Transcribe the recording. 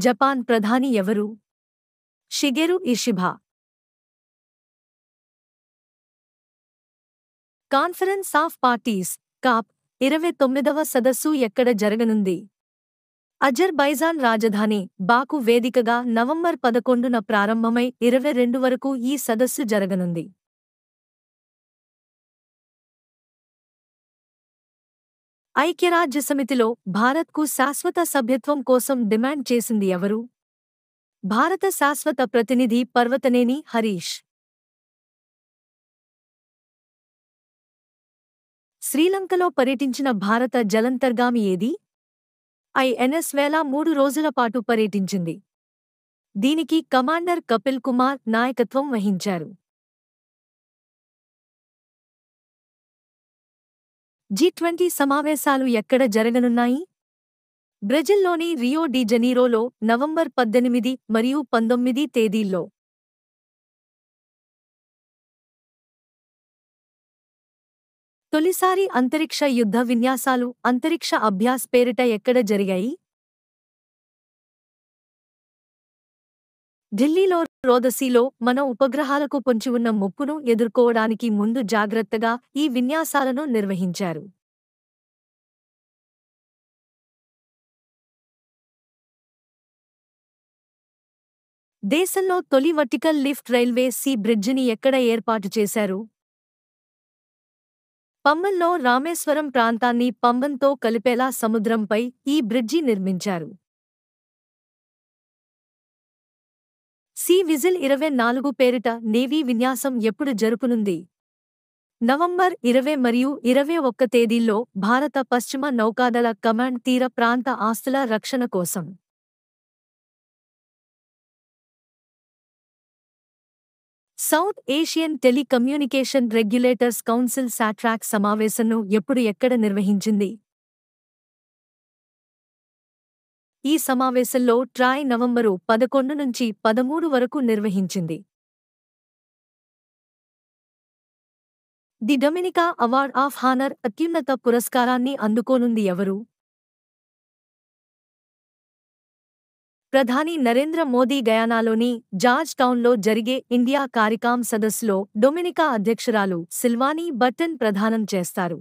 Japan ప్రధాని ఎవరు? Shigeru Ishiba. Conference of parties COP 29వ సదస్సు ఎక్కడ జరగనుంది? అజర్బైజాన్ రాజధాని బాకు వేదికగా నవంబర్ 11న ప్రారంభమై 22 వరకు ఈ సదస్సు జరగనుంది. ఐక్యరాజ్యసమితిలో భారత్కు శాశ్వత సభ్యత్వం కోసం డిమాండ్ చేసింది ఎవరు? భారత శాశ్వత ప్రతినిధి పర్వతనేని హరీష్. శ్రీలంకలో పర్యటించిన భారత జలంతర్గామి ఏది? ఐఎన్ఎస్ వేలా 3 రోజుల పాటు పర్యటించింది. దీనికి కమాండర్ కపిల్ కుమార్ నాయకత్వం వహించారు. G20 సమావేశాలు ఎక్కడ జరగనున్నాయి? బ్రెజిల్లోని రియో డి జనీరోలో నవంబర్ 18 మరియు 19 తేదీల్లో. తొలిసారి అంతరిక్ష యుద్ధ విన్యాసాలు అంతరిక్ష అభ్యాస్ పేరిట ఎక్కడ జరిగాయి? ఢిల్లీలో రోదసీలో మన ఉపగ్రహాలకు పొంచి ఉన్న ముప్పును ఎదుర్కోవడానికి ముందు జాగ్రత్తగా ఈ విన్యాసాలను నిర్వహించారు. దేశంలో తొలి వర్టికల్ లిఫ్ట్ రైల్వే సీ బ్రిడ్జిని ఎక్కడ ఏర్పాటు చేశారు? పంబన్లో రామేశ్వరం ప్రాంతాన్ని పంబన్తో కలిపేలా సముద్రంపై ఈ బ్రిడ్జి నిర్మించారు. సీ విజిల్ 24 పేరిట నేవీ విన్యాసం ఎప్పుడు జరుపునుంది? నవంబర్ 20 మరియు 21 తేదీల్లో భారత పశ్చిమ నౌకాదళ కమాండ్ తీర ప్రాంత ఆస్తుల రక్షణ కోసం. South Asian telecommunication regulators council SATRC సమావేశంను ఎప్పుడు ఎక్కడ నిర్వహించింది? ఈ సమావేశంలో ట్రాయ్ నవంబరు 11 నుంచి 13 వరకు నిర్వహించింది. The Dominica award of honour అత్యున్నత పురస్కారాన్ని అందుకోనుంది ఎవరు? ప్రధాని నరేంద్ర మోదీ గయానాలోని జార్జ్ టౌన్లో జరిగే ఇండియా కారికామ్ సదస్సులో డొమినికా అధ్యక్షురాలు సిల్వానీ బట్టన్ ప్రదానం చేస్తారు.